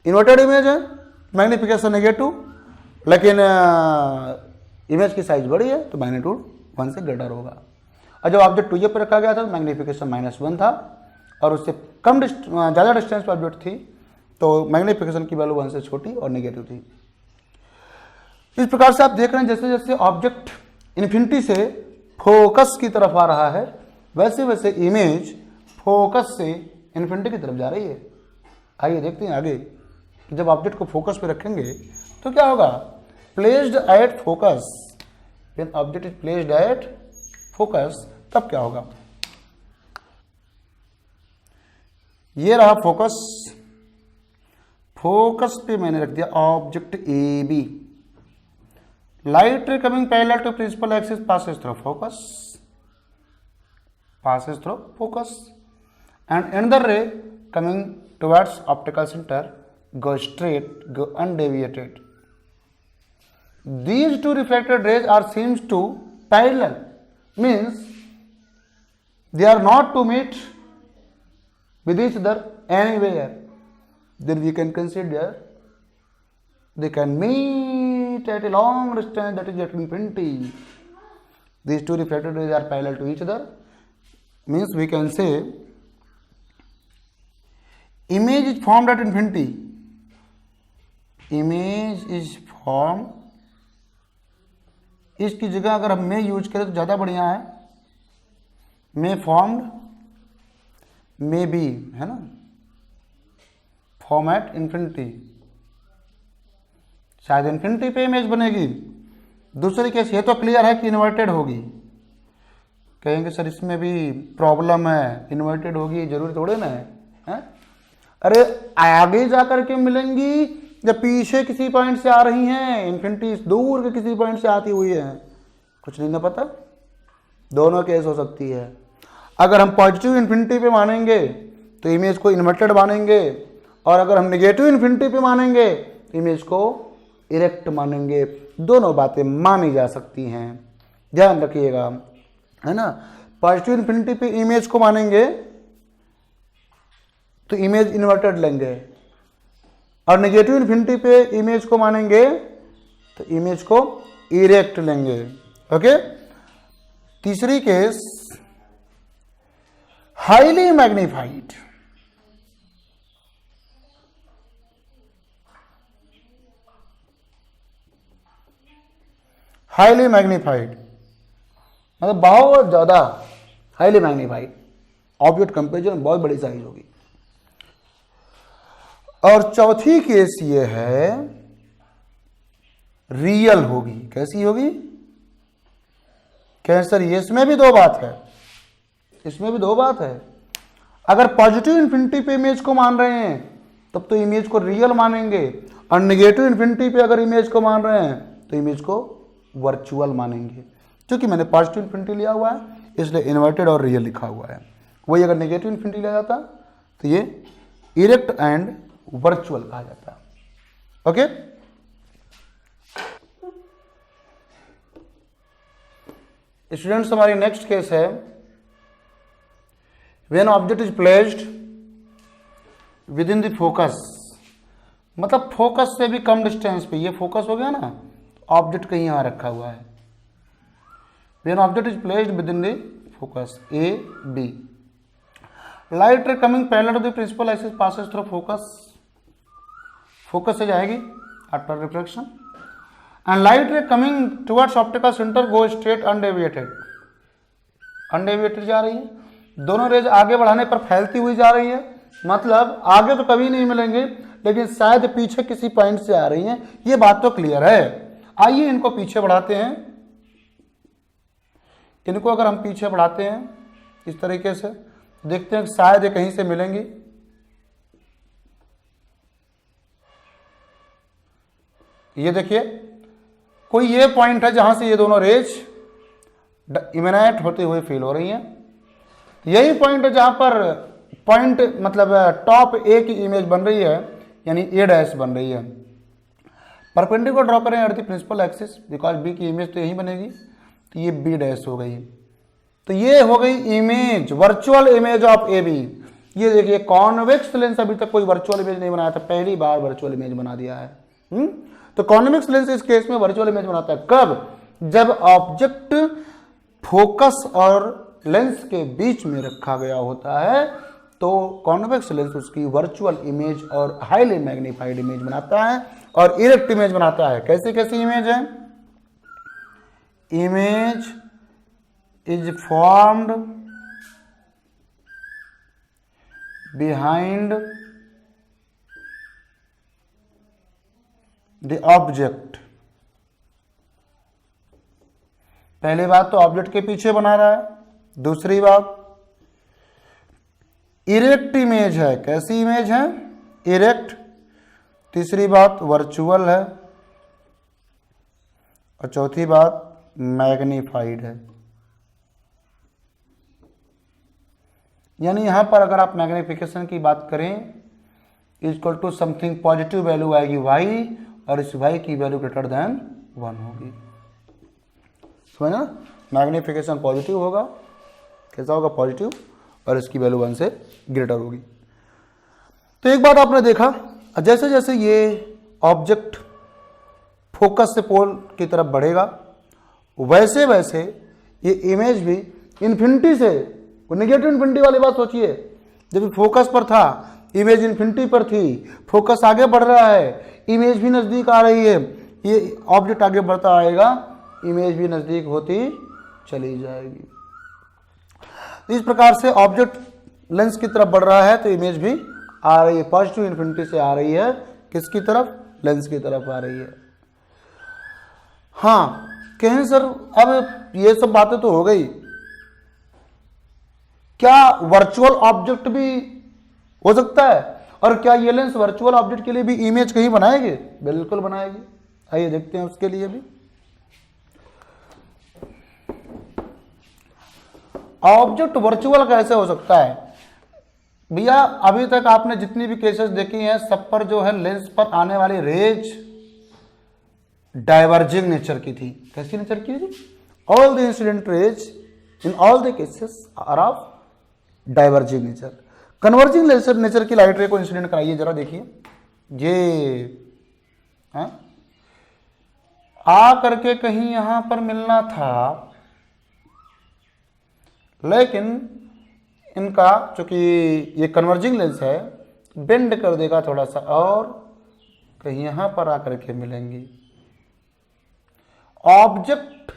इन्वर्टेड इमेज है, मैग्नीफिकेशन नेगेटिव, लेकिन इमेज की साइज बड़ी है तो मैग्नीट्यूड 1 से ग्रेटर होगा। और जब ऑब्जेक्ट 2f पर रखा गया था तो मैग्नीफिकेशन -1 था, और उससे कम ज़्यादा डिस्टेंस पर ऑब्जेक्ट थी तो मैग्नीफिकेशन की वैल्यू 1 से छोटी और नेगेटिव थी। इस प्रकार से आप देख रहे हैं जैसे जैसे ऑब्जेक्ट इन्फिनिटी से फोकस की तरफ आ रहा है, वैसे वैसे इमेज फोकस से इन्फिनिटी की तरफ जा रही है। आइए देखते हैं आगे, जब ऑब्जेक्ट को फोकस पे रखेंगे तो क्या होगा, placed at focus, when object is placed at focus, तब क्या होगा, ये रहा फोकस, फोकस पे मैंने रख दिया object A B, light ray coming parallel to principal axis passes through focus, and another ray coming towards optical center go straight, go undeviated. These two reflected rays are seems to parallel, means they are not to meet with each other anywhere. Then we can consider they can meet at a long distance, that is at infinity. these two refracted rays are parallel to each other, means we can say image is formed at infinity. Image is formed, इसकी जगह अगर हम may use करें तो ज़्यादा बढ़िया है. may formed, may be, है ना, form at infinity, शायद इन्फिनिटी पे इमेज बनेगी. दूसरी केस ये तो क्लियर है कि इन्वर्टेड होगी. कहेंगे सर इसमें भी प्रॉब्लम है, इन्वर्टेड होगी जरूरी थोड़े ना है? अरे आगे जा करके मिलेंगी जब पीछे किसी पॉइंट से आ रही हैं, इन्फिनिटी दूर के किसी पॉइंट से आती हुई है, कुछ नहीं ना पता. दोनों केस हो सकती है. अगर हम पॉजिटिव इन्फिनिटी पे मानेंगे तो इमेज को इन्वर्टेड मानेंगे, और अगर हम नेगेटिव इन्फिनिटी पे मानेंगे तो इमेज को इरेक्ट मानेंगे. दोनों बातें मानी जा सकती हैं, ध्यान रखिएगा, है ना. पॉजिटिव इन्फिनिटी पे इमेज को मानेंगे तो इमेज इन्वर्टेड लेंगे, और नेगेटिव इन्फिनिटी पे इमेज को मानेंगे तो इमेज को इरेक्ट लेंगे. ओके. तीसरी case highly magnified. Highly magnified मतलब बहुत ज्यादा हाईली मैग्नीफाइड ऑब्जेक्ट कंपेरिजन बहुत बड़ी साइज होगी. और चौथी केस ये है रियल होगी. कैसी होगी? क्या सर ये इसमें भी दो बात है, इसमें भी दो बात है. अगर पॉजिटिव इन्फिनिटी पे इमेज को मान रहे हैं तब तो इमेज को रियल मानेंगे, और नेगेटिव इन्फिनिटी पे अगर इमेज को मान रहे हैं तो इमेज को वर्चुअल मानेंगे. क्योंकि मैंने पॉजिटिव इन्फिनिटी लिया हुआ है इसलिए इन्वर्टेड और रियल लिखा हुआ है. वही अगर नेगेटिव इन्फिनिटी लिया जाता तो ये इरेक्ट एंड वर्चुअल कहा जाता है. ओके. स्टूडेंट्स हमारी नेक्स्ट केस है when object is placed within the focus. मतलब फोकस से भी कम डिस्टेंस पे, ये फोकस हो गया ना, ऑब्जेक्ट कहीं यहां रखा हुआ है. When object is placed within the focus A B, light ray coming parallel to the principal axis passes through focus. Focus से जाएगी after reflection, and light ray coming towards optical centre go straight undeviated. Undeviated जा रही है, दोनों raise आगे बढ़ाने पर फैलती हुई जा रही है. मतलब आगे तो कभी नहीं मिलेंगे लेकिन शायद पीछे किसी पॉइंट से आ रही हैं, ये बात तो क्लियर है. आइए इनको पीछे बढ़ाते हैं. इनको अगर हम पीछे बढ़ाते हैं इस तरीके से, देखते हैं शायद ये कहीं से मिलेंगी. ये देखिए कोई ये पॉइंट है जहां से ये दोनों रेज इमिनेट होते हुए फील हो रही हैं. यही पॉइंट है जहां पर पॉइंट मतलब टॉप ए की इमेज बन रही है, यानी ए डैश बन रही है. परपेंडिकुलर ड्रॉ करें at the principal axis, because B की इमेज तो यही बनेगी, तो ये बी डैश हो गई. तो ये हो गई image, virtual image of A B. ये देखिए कॉन्वेक्स लेंस अभी तक कोई वर्चुअल इमेज नहीं बनाया था, पहली बार वर्चुअल इमेज बना दिया है. तो कॉन्वेक्स लेंस इस केस में वर्चुअल इमेज बनाता है. कब? जब ऑब्जेक्ट फोकस और लेंस के बीच में रखा गया होता है तो कॉन्वेक्स लेंस उसकी वर्चुअल इमेज और हाईली मैग्नीफाइड इमेज बनाता है और इरेक्ट इमेज बनाता है. कैसी कैसी इमेज है? Image is formed behind the object. पहली बात तो ऑब्जेक्ट के पीछे बना रहा है. दूसरी बात इरेक्ट इमेज है. कैसी इमेज है? इरेक्ट. तीसरी बात वर्चुअल है, और चौथी बात मैग्नीफाइड है. यानी यहां पर अगर आप मैग्निफिकेशन की बात करें equal to something positive value आएगी y, और इस y की वैल्यू ग्रेटर देन 1 होगी. समझ ना? मैग्निफिकेशन पॉजिटिव होगा. कैसा होगा? पॉजिटिव, और इसकी वैल्यू 1 से ग्रेटर होगी. तो एक बात आपने देखा, जैसे जैसे ये ऑब्जेक्ट फोकस से पोल की तरफ बढ़ेगा वैसे वैसे ये इमेज भी इन्फिनिटी से, नेगेटिव इन्फिनिटी वाली बात सोचिए, जब फोकस पर था इमेज इन्फिनिटी पर थी, फोकस आगे बढ़ रहा है, इमेज भी नज़दीक आ रही है, ये ऑब्जेक्ट आगे बढ़ता आएगा, इमेज भी नज़दीक होती चली जाएगी। इस प्रकार से ऑब्जेक्ट लेंस की तरफ बढ़ रहा है तो इमेज भी आ रही है, पॉजिटिव इन्फिनिटी से आ रही है, किसकी तरफ? लेंस की तरफ आ रही है। हाँ कहें सर अब ये सब बातें तो हो गई, क्या वर्चुअल ऑब्जेक्ट भी हो सकता है? और क्या ये लेंस वर्चुअल ऑब्जेक्ट के लिए भी इमेज कहीं बनाएगी? बिल्कुल बनाएगी। आइए देखते हैं उसके लिए भी। ऑब्जेक्ट वर्चुअल कैसे हो सकता है? भैया अभी तक आपने जितनी भी केसेस देखी हैं सब पर जो है लेंस पर आने वाली रेज डाइवर्जिंग नेचर की थी। कैसी नेचर की थी? All the incident rays in all the cases are of diverging nature. Converging nature की लाइट रे को इंसिडेंट कराइए जरा, देखिए ये आ करके कहीं यहां पर मिलना था, लेकिन इनका चूंकि ये कन्वर्जिंग लेंस है बेंड कर देगा थोड़ा सा और कहीं यहां पर आकर के मिलेंगी। ऑब्जेक्ट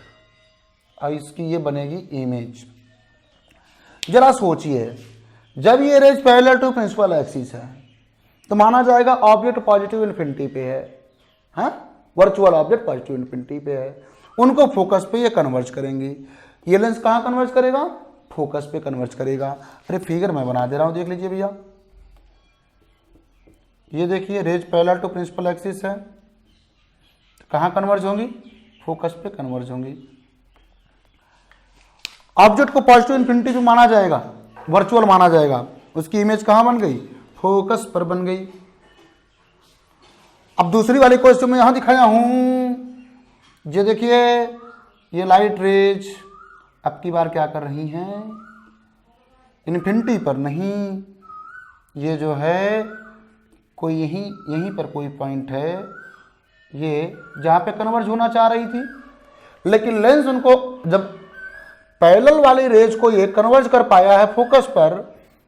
इसकी ये बनेगी इमेज। जरा सोचिए, जब ये rays parallel to principal axis है तो माना जाएगा ऑब्जेक्ट पॉजिटिव इन्फिनिटी पे है, वर्चुअल ऑब्जेक्ट पॉजिटिव इन्फिनिटी पे है, उनको फोकस पे ये कन्वर्ज करेंगे। ये लेंस कहां कन्वर्ज करेगा? फोकस पे कन्वर्ज करेगा। अरे फिगर मैं बना दे रहा हूं, देख लीजिए भैया, ये देखिए rays parallel to principal axis है, कहां कन्वर्ज होंगी? फोकस पे कन्वर्ज होंगी। ऑब्जेक्ट को पॉजिटिव इन्फिनिटी पे माना जाएगा, वर्चुअल माना जाएगा, उसकी इमेज कहां बन गई? फोकस पर बन गई। अब दूसरी वाली क्वेश्चन में यहां दिखाया हूं, ये देखिए ये लाइट रेज अब की बार क्या कर रही हैं? इन्फिनिटी पर नहीं, ये जो है कोई यहीं पर कोई पॉइंट है, ये जहां पे कन्वर्ज होना चाह रही थी, लेकिन लेंस उनको जब पैरेलल वाली रेज को ये कन्वर्ज कर पाया है फोकस पर,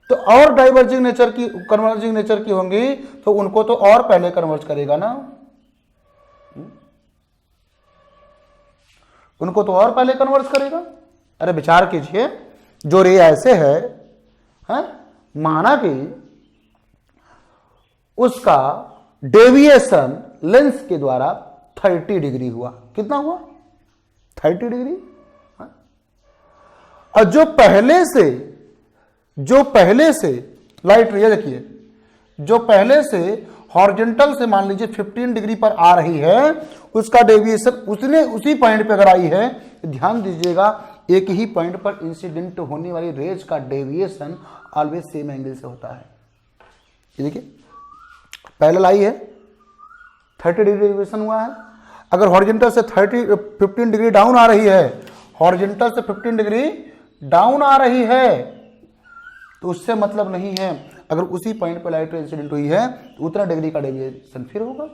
तो और डाइवर्जिंग नेचर की, कन्वर्जिंग नेचर की होंगी तो उनको तो और पहले कन्वर्ज करेगा ना, उनको तो और पहले कन्वर्ज करेगा। अरे विचार कीजिए, जो रे ऐसे है माना कि उसका डेविएशन लेंस के द्वारा 30 डिग्री हुआ। कितना हुआ? 30 डिग्री। और जो पहले से लाइट रे देखिए, जो पहले से हॉरिजॉन्टल से मान लीजिए 15 डिग्री पर आ रही है, उसका डेविएशन उसी पॉइंट पे अगर आई है, ध्यान दीजिएगा एक ही पॉइंट पर इंसिडेंट होने वाली रेज का डेविएशन ऑलवेज सेम एंगल से होता है। ये देखिए पैरेलल आई है, 30 डिग्री डेविएशन हुआ है। अगर हॉरिजॉन्टल से 15 डिग्री डाउन आ रही है, हॉरिजॉन्टल से 15 डिग्री डाउन आ रही है, तो उससे मतलब नहीं है अगर उसी पॉइंट पर लाइट इंसिडेंट हुई है तो उतना डिग्री का डेविएशन फिर होगा।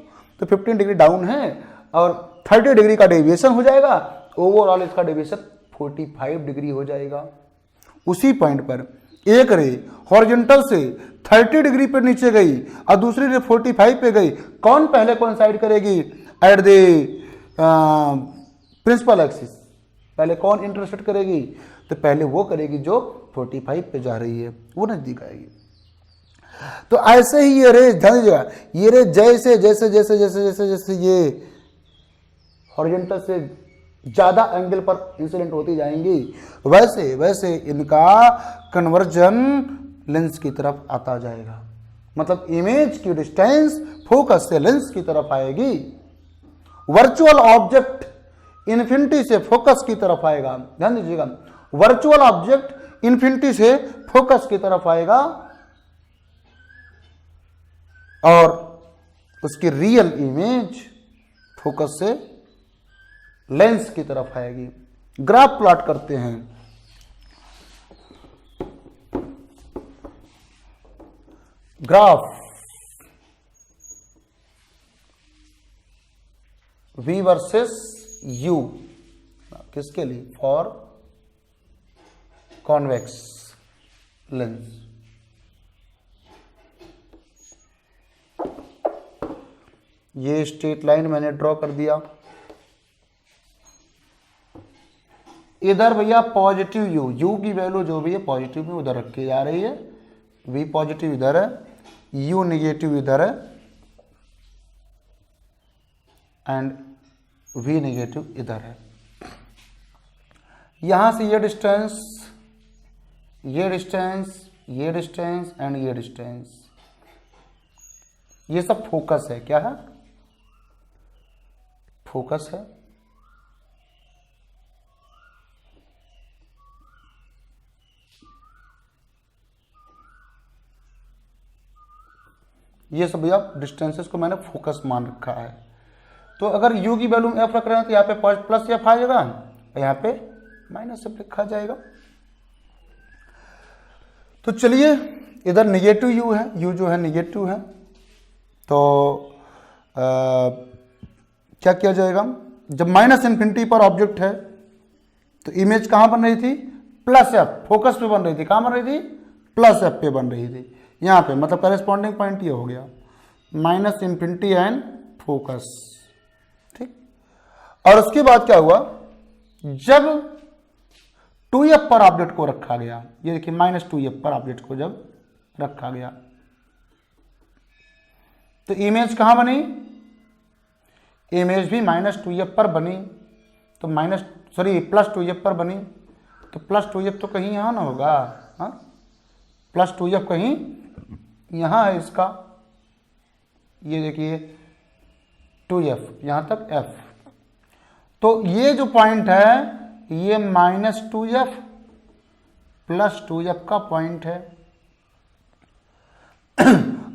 तो 15 डिग्री डाउन है और 30 डिग्री का डेविएशन हो जाएगा, ओवरऑल इसका डेविएशन 45 डिग्री हो जाएगा। उसी पॉइंट पर एक रे हॉरिजॉन्टल से 30 डिग्री पर नीचे गई और दूसरी रे 45 पे गई, कौन पहले कोइंसाइड करेगी एट द प्रिंसिपल एक्सिस? पहले कौन इंटरसेक्ट करेगी? तो पहले वो करेगी जो 45 पे जा रही है, वो नजदीक आएगी। तो ऐसे ही ये रे, ध्यान दीजिएगा, ये रे जैसे जैसे जैसे जैसे जैसे जैसे ये हॉरिजॉन्टल से ज्यादा एंगल पर इंसिडेंट होती जाएंगी, वैसे वैसे इनका कन्वर्जन लेंस की तरफ आता जाएगा। मतलब इमेज की डिस्टेंस फोकस से लेंस की तरफ आएगी। वर्चुअल ऑब्जेक्ट इन्फिनिटी से फोकस की तरफ आएगा। ध्यान दीजिएगा, वर्चुअल ऑब्जेक्ट इन्फिनिटी से फोकस की तरफ आएगा और उसकी रियल इमेज फोकस से लेंस की तरफ आएगी। ग्राफ प्लॉट करते हैं। ग्राफ V वर्सेस U, किसके लिए? For convex lens. ये स्ट्रेट लाइन मैंने ड्रॉ कर दिया। इधर भैया पॉजिटिव यू, यू की वैल्यू जो भी है पॉजिटिव में उधर रखी जा रही है। वी पॉजिटिव इधर है, यू नेगेटिव इधर है एंड वी नेगेटिव इधर है। यहां से ये डिस्टेंस, ये डिस्टेंस, ये डिस्टेंस एंड ये डिस्टेंस, ये सब फोकस है। क्या है? फोकस है। ये सब भैया डिस्टेंसेस को मैंने फोकस मान रखा है। तो अगर u की वैल्यू एफ रख रहे हैं तो यहाँ पे प्लस एफ आ जाएगा, यहाँ पे माइनस एफ लिखा जाएगा। तो चलिए इधर निगेटिव u है, u जो है निगेटिव है, तो क्या किया जाएगा? जब माइनस इन्फिनिटी पर ऑब्जेक्ट है तो इमेज कहाँ बन रही थी? प्लस एफ, फोकस पे बन रही थी। कहाँ बन रही थी? प्लस एफ पे बन रही थी। यहाँ पे मतलब करेस्पॉन्डिंग पॉइंट ये हो गया माइनस इन्फिनिटी एंड फोकस। ठीक। और उसके बाद क्या हुआ? जब 2f पर ऑब्जेक्ट को रखा गया, ये देखिए -2f पर ऑब्जेक्ट को जब रखा गया तो इमेज कहां बनी? इमेज भी -2f पर बनी, तो +2f पर बनी, तो +2f तो कहीं यहां ना होगा। हाँ, +2f कहीं यहां है इसका। ये देखिए 2f, यहां तक f, तो ये जो पॉइंट है ये -2f +2f का पॉइंट है।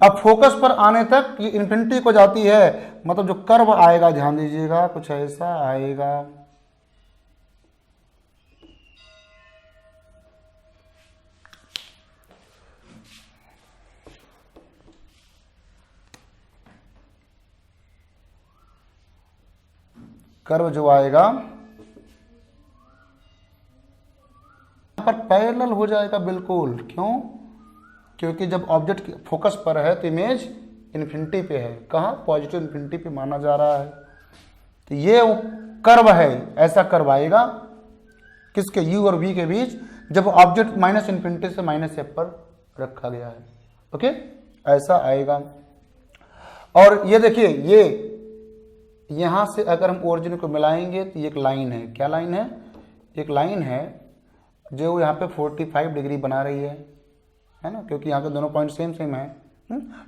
अब फोकस पर आने तक ये इन्फिनिटी को जाती है, मतलब जो कर्व आएगा ध्यान दीजिएगा कुछ ऐसा आएगा। कर्व जो आएगा पर पैरेलल हो जाएगा बिल्कुल। क्यों? क्योंकि जब ऑब्जेक्ट फोकस पर है तो इमेज इन्फिनिटी पे है। कहाँ? पॉजिटिव इन्फिनिटी पे माना जा रहा है। तो ये वो कर्व है, ऐसा कर्व आएगा किसके? u और v के बीच, जब ऑब्जेक्ट -इन्फिनिटी से -f पर रखा गया है। ओके, ऐसा आएगा। और ये देखिए, ये यहां से अगर हम ओरिजिन को मिलाएंगे तो ये एक लाइन है। क्या लाइन है? एक लाइन है जो यहाँ पे 45 डिग्री बना रही है ना, क्योंकि यहाँ के दोनों पॉइंट सेम है।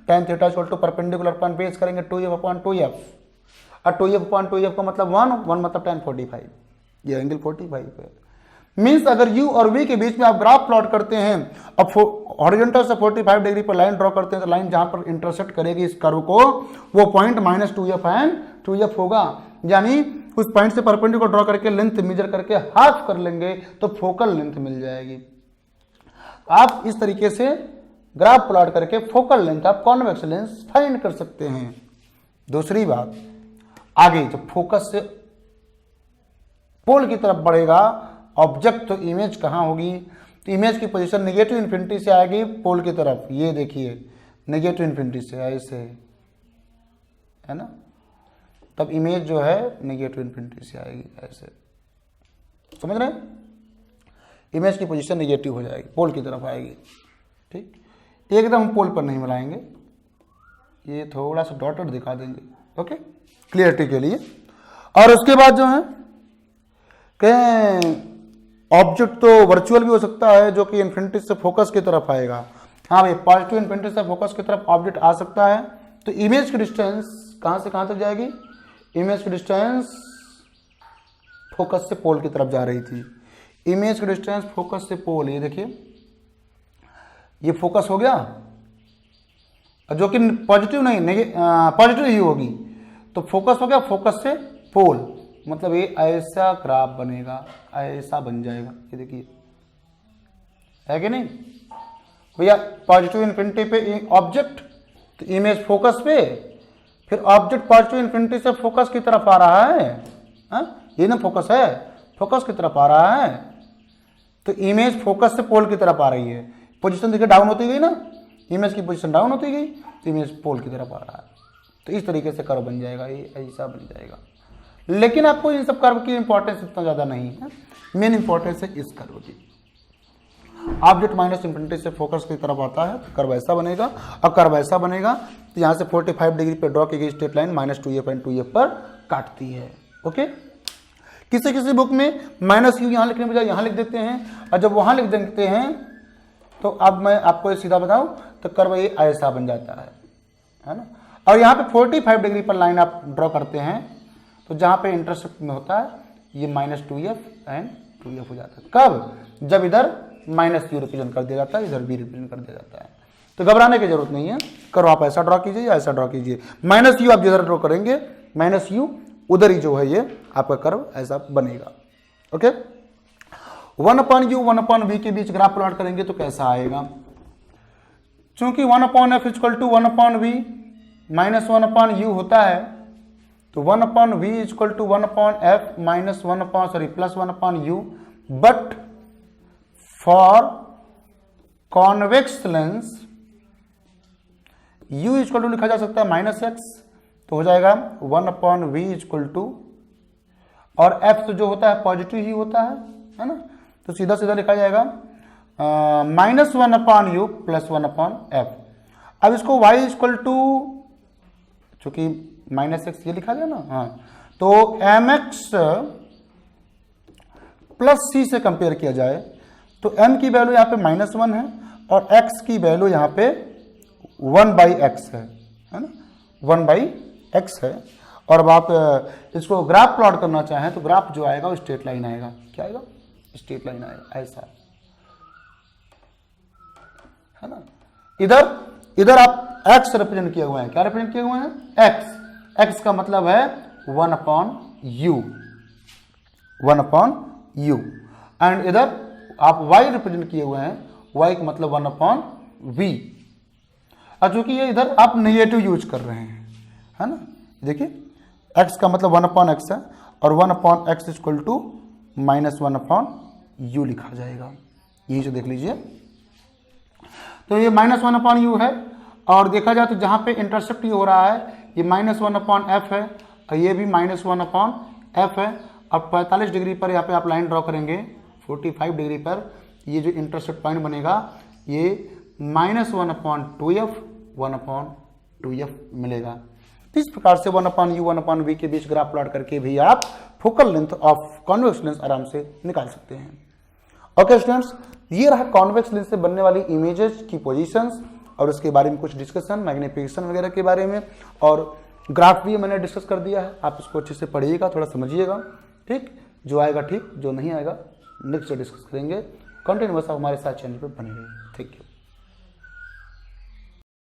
tan theta equal to perpendicular upon base करेंगे 2f/2f, और 2f/2f का मतलब 1 मतलब tan 45, ये एंगल 45 है। मीन्स अगर u और v के बीच में आप ग्राफ प्लॉट करते हैं, अब हॉरिजॉन्टल से 45 डिग्री पर लाइन ड्रॉ करते हैं, तो लाइन जहां पर इंटरसेक्ट करेगी इस कर्व को, वो पॉइंट -2f एंड 2f होगा। यानी उस पॉइंट से परपेंडिकुलर ड्रॉ करके लेंथ मेजर करके हाफ कर लेंगे तो फोकल लेंथ मिल जाएगी। आप इस तरीके से ग्राफ प्लॉट करके फोकल लेंथ, आप कॉन्वेक्स लेंस फाइंड कर सकते हैं। दूसरी बात, आगे जब फोकस से पोल की तरफ बढ़ेगा ऑब्जेक्ट, तो इमेज कहां होगी? तो इमेज की पोजीशन नेगेटिव इन्फिनिटी से आएगी पोल की तरफ। ये देखिए नेगेटिव इन्फिनिटी से ऐसे है ना, तब इमेज जो है नेगेटिव इन्फिनिटी से आएगी ऐसे। समझ रहे हैं? इमेज की पोजीशन नेगेटिव हो जाएगी, पोल की तरफ आएगी। ठीक, एकदम पोल पर नहीं मिलाएंगे, ये थोड़ा सा डॉटेड दिखा देंगे। ओके, क्लियरिटी के लिए। और उसके बाद जो है कहें ऑब्जेक्ट तो वर्चुअल भी हो सकता है, जो कि इन्फिनिटी से फोकस की तरफ आएगा। हाँ भाई, पॉजिटिव इन्फिनिटी से फोकस की तरफ ऑब्जेक्ट आ सकता है। तो इमेज की डिस्टेंस कहां से कहां तक जाएगी? इमेज की डिस्टेंस फोकस से पोल की तरफ जा रही थी। इमेज की डिस्टेंस फोकस से पोल, ये देखिए ये फोकस हो गया, जो कि पॉजिटिव नहीं, पॉजिटिव ही होगी, तो फोकस हो गया फोकस से पोल, मतलब ये ऐसा ग्राफ बनेगा, ऐसा बन जाएगा। ये देखिए, है कि नहीं भैया? पॉजिटिव इन्फिनिटी पे ऑब्जेक्ट, तो इमेज फोकस पे, फिर ऑब्जेक्ट पॉजिटिव इन्फिनिटी से फोकस की तरफ आ रहा है। ये ना फोकस है, फोकस की तरफ आ रहा है, तो इमेज फोकस से पोल की तरफ आ रही है, पोजीशन देखिए डाउन होती गई ना, इमेज की पोजीशन डाउन होती गई तो इमेज पोल की तरफ आ रहा है। तो इस तरीके से कर्व बन जाएगा, ये ऐसा बन जाएगा। लेकिन आपको इन सब कर्व की इंपॉर्टेंस इतना ज़्यादा नहीं है, मेन इंपॉर्टेंस है इस कर्व की। ऑब्जेक्ट माइनस इंफिनिटी से फोकस की तरफ आता है तो कर्व ऐसा बनेगा। अब कर्व ऐसा बनेगा तो यहाँ से 45 डिग्री पे ड्रॉ की गई straight line -2f and 2f पर काटती है। ओके, किसी किसी बुक में -u यहाँ लिखने बजाय यहाँ लिख देते हैं, और जब वहाँ लिख देते हैं तो अब मैं आपको सीधा बताऊँ तो कर्व ये ऐसा बन जाता है ना। और यहाँ पे 45 डिग्री पर लाइन आप ड्रॉ करते हैं तो जहाँ पे इंटरसेप्ट में होता है ये -2f एंड 2f हो जाता है। कब? जब इधर -u रिप्रेजेंट कर दिया जाता है, इधर b रिप्रेजेंट कर दिया जाता है। तो घबराने की जरूरत नहीं है, करो आप ऐसा ड्रॉ कीजिए या ऐसा ड्रॉ कीजिए। -u आप जिधर ड्रॉ करेंगे -u उधर ही जो है ये आपका कर्व ऐसा बनेगा। ओके, 1/u 1/v के बीच ग्राफ प्लॉट करेंगे तो कैसा आएगा? चूंकि 1/f = 1/v -1/u होता है तो 1/v = 1/f +1/u, but for convex lens u = लिखा जा सकता है -x, तो हो जाएगा 1/v = और f तो जो होता है पॉजिटिव ही होता है ना, तो सीधा सीधा लिखा जाएगा -1/u +1/f। अब इसको y = चूंकि -x ये लिखा गया ना, हाँ, तो mx + c से कंपेयर किया जाए तो m की वैल्यू यहाँ पे -1 है और x की वैल्यू यहाँ पे 1/x है ना, 1/x है। और अब आप इसको ग्राफ प्लॉट करना चाहें तो ग्राफ जो आएगा वो स्ट्रेट लाइन आएगा। क्या आएगा? स्ट्रेट लाइन आएगा, ऐसा है ना। इधर आप x रिप्रेजेंट किए हुए हैं, क्या रिप्रेजेंट किए हुए हैं? x का मतलब है 1/u एंड इधर आप y रिप्रेजेंट किए हुए हैं, y का मतलब 1/v। और चूंकि ये इधर आप नेगेटिव यूज कर रहे हैं, है ना, देखिए x का मतलब 1/x है और 1/x = -1/u लिखा जाएगा। यही जो देख लीजिए, तो ये -1/u है और देखा जाए तो जहां पे इंटरसेप्ट ही हो रहा है ये -1/f है और ये भी -1/f है। अब 45 डिग्री पर यहाँ पे आप लाइन ड्रॉ करेंगे 45 डिग्री पर, ये जो इंटरसेप्ट पॉइंट बनेगा ये -1/2f 1/2f मिलेगा। तो इस प्रकार से 1/u 1/v के बीच ग्राफ प्लॉट करके भी आप focal length of convex lens आराम से निकाल सकते हैं। ओके स्टूडेंट्स, ये रहा कॉन्वेक्स लेंस से बनने वाली इमेजेस की पोजीशंस और उसके बारे में कुछ डिस्कशन, मैग्निफिकेशन वगैरह के बारे में, और ग्राफ भी मैंने डिस्कस कर दिया है। आप इसको अच्छे से पढ़िएगा, थोड़ा समझिएगा, ठीक। जो आएगा ठीक, जो नहीं आएगा नेक्स्ट डिस्कस करेंगे। कंटिन्यूअस हमारे साथ चैनल पर बने रहिए। Thank you.